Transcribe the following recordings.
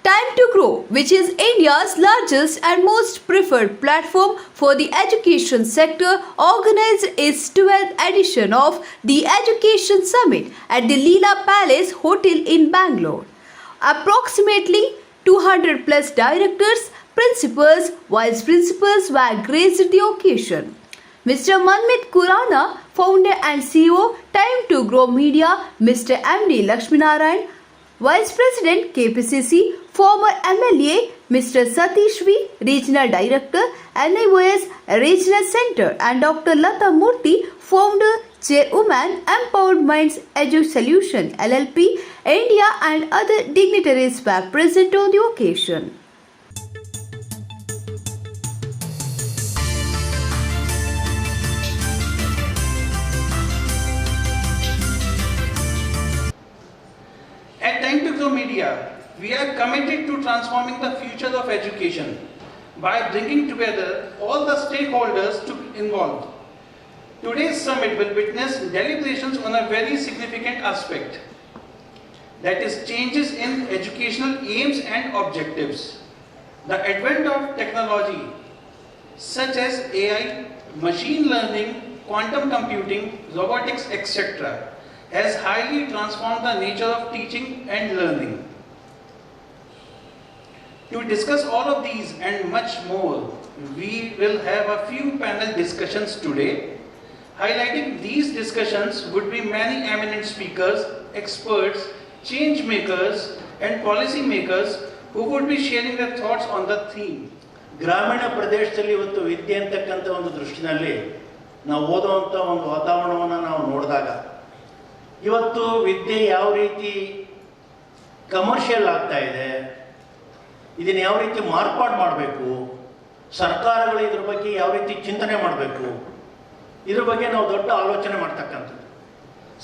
Time2Grow, which is India's largest and most preferred platform for the education sector, organized its 12th edition of the Education Summit at the Leela Palace Hotel in Bangalore. Approximately 200 plus directors, principals, vice principals were graced the occasion. Mr. Manmit Kurana, founder and CEO, Time2Grow Media, Mr. M.D. Lakshminarayan, Vice President KPCC, former MLA Mr. Satish V, Regional Director, NIOS Regional Center, and Dr. Lata Murthy, Founder, Chairwoman, Empowered Minds Edu Solution LLP, India, and other dignitaries were present on the occasion. At Time2Grow Media, we are committed to transforming the future of education by bringing together all the stakeholders involved. Today's summit will witness deliberations on a very significant aspect, that is, changes in educational aims and objectives. The advent of technology such as AI, machine learning, quantum computing, robotics, etc. has highly transformed the nature of teaching and learning. To discuss all of these and much more, we will have a few panel discussions today. Highlighting these discussions would be many eminent speakers, experts, change makers and policy makers who would be sharing their thoughts on the theme. ಗ್ರಾಮೀಣ ಪ್ರದೇಶದಲ್ಲಿ ಇವತ್ತು ವಿದ್ಯೆ ಅಂತಕ್ಕಂಥ ಒಂದು ದೃಷ್ಟಿನಲ್ಲಿ ನಾವು ಓದುವಂಥ ಒಂದು ವಾತಾವರಣವನ್ನು ನಾವು ನೋಡಿದಾಗ ಇವತ್ತು ವಿದ್ಯೆ ಯಾವ ರೀತಿ ಕಮರ್ಷಿಯಲ್ ಆಗ್ತಾ ಇದೆ, ಇದನ್ನು ಯಾವ ರೀತಿ ಮಾರ್ಪಾಡು ಮಾಡಬೇಕು, ಸರ್ಕಾರಗಳು ಇದ್ರ ಬಗ್ಗೆ ಯಾವ ರೀತಿ ಚಿಂತನೆ ಮಾಡಬೇಕು, ಇದ್ರ ಬಗ್ಗೆ ನಾವು ದೊಡ್ಡ ಆಲೋಚನೆ ಮಾಡ್ತಕ್ಕಂಥದ್ದು.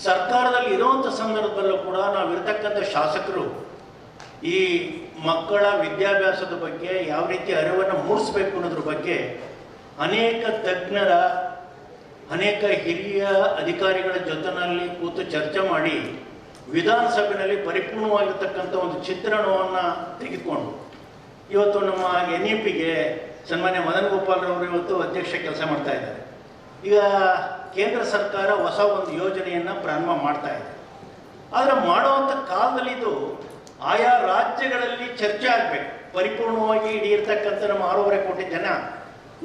ಸರ್ಕಾರದಲ್ಲಿ ಇರುವಂಥ ಸಂದರ್ಭದಲ್ಲೂ ಕೂಡ ನಾವು ಇರ್ತಕ್ಕಂಥ ಶಾಸಕರು ಈ ಮಕ್ಕಳ ವಿದ್ಯಾಭ್ಯಾಸದ ಬಗ್ಗೆ ಯಾವ ರೀತಿ ಅರಿವನ್ನು ಮೂಡಿಸ್ಬೇಕು ಅನ್ನೋದ್ರ ಬಗ್ಗೆ ಅನೇಕ ತಜ್ಞರ ಅನೇಕ ಹಿರಿಯ ಅಧಿಕಾರಿಗಳ ಜೊತೆಯಲ್ಲಿ ಕೂತು ಚರ್ಚೆ ಮಾಡಿ ವಿಧಾನಸಭೆಯಲ್ಲಿ ಪರಿಪೂರ್ಣವಾಗಿರ್ತಕ್ಕಂಥ ಒಂದು ಚಿತ್ರಣವನ್ನು ತೆಗೆದುಕೊಂಡು ಇವತ್ತು ನಮ್ಮ NEPಗೆ ಸನ್ಮಾನ್ಯ ಮದನ್ ಗೋಪಾಲ್ರವರು ಇವತ್ತು ಅಧ್ಯಕ್ಷ ಕೆಲಸ ಮಾಡ್ತಾ ಇದ್ದಾರೆ. ಈಗ ಕೇಂದ್ರ ಸರ್ಕಾರ ಹೊಸ ಒಂದು ಯೋಜನೆಯನ್ನು ಪ್ರಾರಂಭ ಮಾಡ್ತಾ ಇದೆ. ಆದರೆ ಮಾಡುವಂಥ ಕಾಲದಲ್ಲಿ ಇದು ಆಯಾ ರಾಜ್ಯಗಳಲ್ಲಿ ಚರ್ಚೆ ಆಗಬೇಕು. ಪರಿಪೂರ್ಣವಾಗಿ ಇಡೀ ಇರ್ತಕ್ಕಂಥ ನಮ್ಮ 6.5 ಕೋಟಿ ಜನ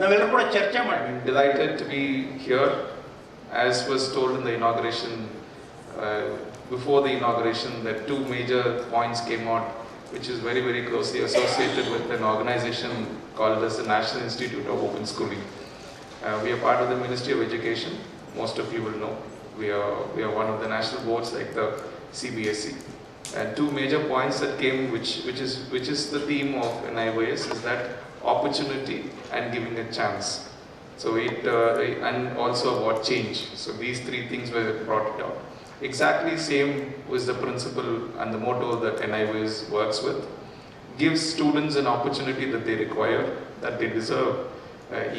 ನಾವೆಲ್ಲರೂ ಕೂಡ ಚರ್ಚೆ ಮಾಡಬೇಕು. Delighted to be here, as was told in the inauguration. Before the inauguration, that two major points came out, which is very, very closely associated with an organization called as the National Institute of Open Schooling. We are part of the Ministry of Education. Most of you will know. We are one of the national boards like the CBSE. And two major points that came, which is the theme of NIOS, is that opportunity and giving a chance. So and also about change. So these three things were brought out. Exactly same was the principle and the motto that NIOS works with. Gives students an opportunity that they require, that they deserve,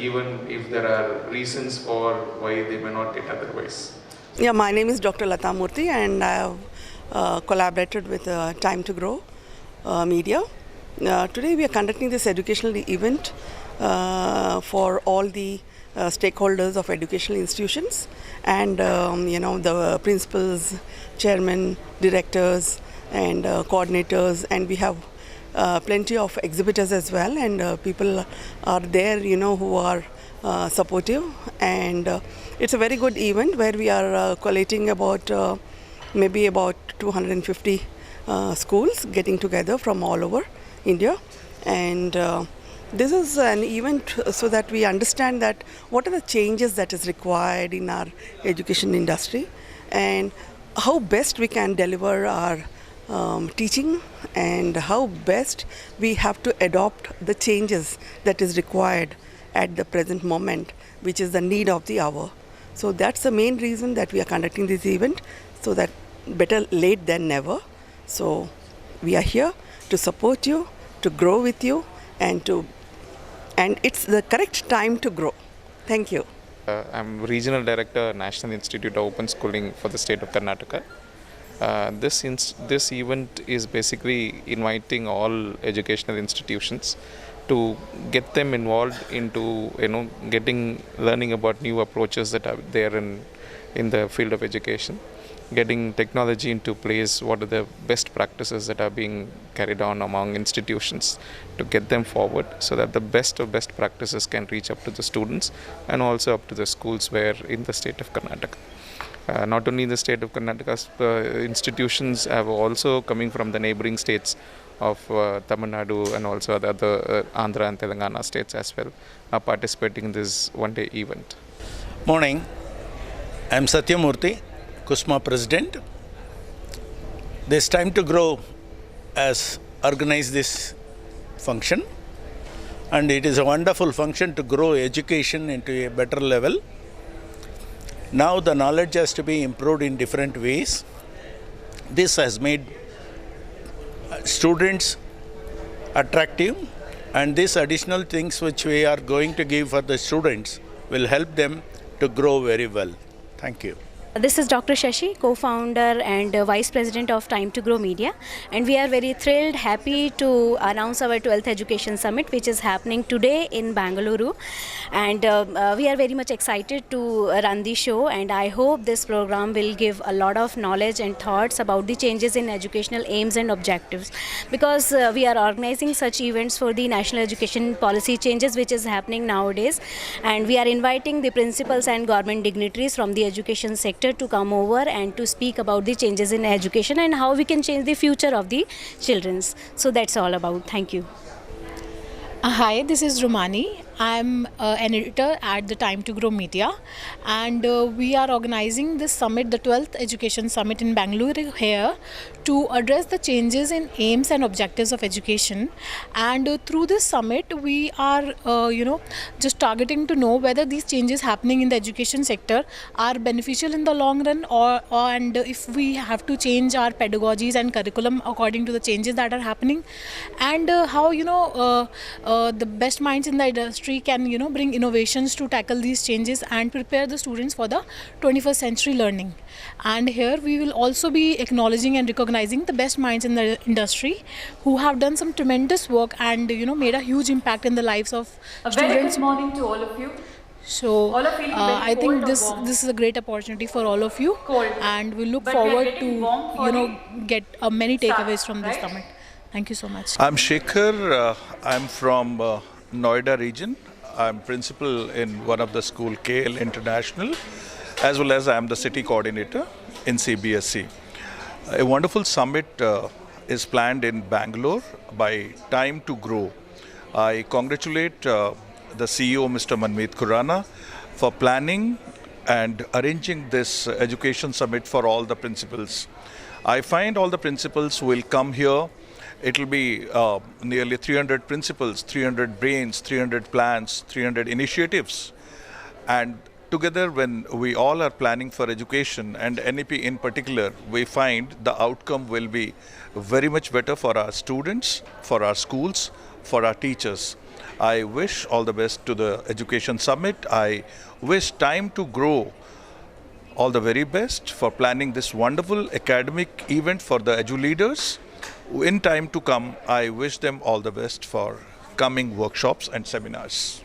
even if there are reasons for why they may not get otherwise. Yeah, my name is Dr. Lata Murthy, and I have collaborated with Time2Grow Media. Today we are conducting this educational event for all the stakeholders of educational institutions, and the principals, chairmen, directors, and coordinators, and we have plenty of exhibitors as well, and people are there who are supportive, and it's a very good event where we are collating about maybe about 250 schools getting together from all over India, and this is an event so that we understand that what are the changes that is required in our education industry and how best we can deliver our teaching, and how best we have to adopt the changes that is required at the present moment, which is the need of the hour. So that's the main reason that we are conducting this event, so that better late than never. So we are here to support you, to grow with you, and it's the correct time to grow. Thank you. I'm Regional Director, National Institute of Open Schooling for the state of Karnataka. This event is basically inviting all educational institutions to get them involved into learning about new approaches that are there in the field of education, getting technology into place, what are the best practices that are being carried on among institutions to get them forward so that the best of best practices can reach up to the students and also up to the schools where in the state of Karnataka. Not only in the state of Karnataka, institutions have also coming from the neighboring states of Tamil Nadu and also the other Andhra and Telangana states as well are participating in this one-day event. Morning. I am Satyamurthy, KUSMA President. This Time to Grow has organized this function, and it is a wonderful function to grow education into a better level. Now the knowledge has to be improved in different ways. This has made students attractive, and these additional things which we are going to give for the students will help them to grow very well. Thank you. This is Dr. Shashi, co-founder and vice president of Time2Grow Media, and we are very thrilled, happy to announce our 12th Education Summit, which is happening today in Bengaluru, and we are very much excited to run the show, and I hope this program will give a lot of knowledge and thoughts about the changes in educational aims and objectives, because we are organizing such events for the national education policy changes which is happening nowadays, and we are inviting the principals and government dignitaries from the education sector to come over and to speak about the changes in education and how we can change the future of the children's. So that's all about. Thank you. Hi, this is Romani. I'm an editor at the Time2Grow Media, and we are organizing this summit, the 12th Education Summit in Bengaluru here, to address the changes in aims and objectives of education. And through this summit, we are, just targeting to know whether these changes happening in the education sector are beneficial in the long run, and if we have to change our pedagogies and curriculum according to the changes that are happening, and how the best minds in the industry can bring innovations to tackle these changes and prepare the students for the 21st century learning. And here we will also be acknowledging and recognizing the best minds in the industry who have done some tremendous work and made a huge impact in the lives of students. Very good morning to all of you. So All are feeling very I think cold or this warm? is a great opportunity for all of you, Cold. and we look But we are forward getting warm for to get many start, takeaways from this right? summit. Thank you so much. I'm Shekhar. I'm from Noida region. I'm principal in one of the school, KL International, as well as I'm the city coordinator in CBSE. A wonderful summit is planned in Bangalore by Time2Grow. I congratulate the CEO, Mr. Manmeet Khurana, for planning and arranging this education summit for all the principals. I find all the principals will come here. It will be nearly 300 principals, 300 brains, 300 plans, 300 initiatives. And together, when we all are planning for education and NEP in particular, we find the outcome will be very much better for our students, for our schools, for our teachers. I wish all the best to the Education Summit. I wish Time2Grow all the very best for planning this wonderful academic event for the edu leaders. In time to come, I wish them all the best for coming workshops and seminars.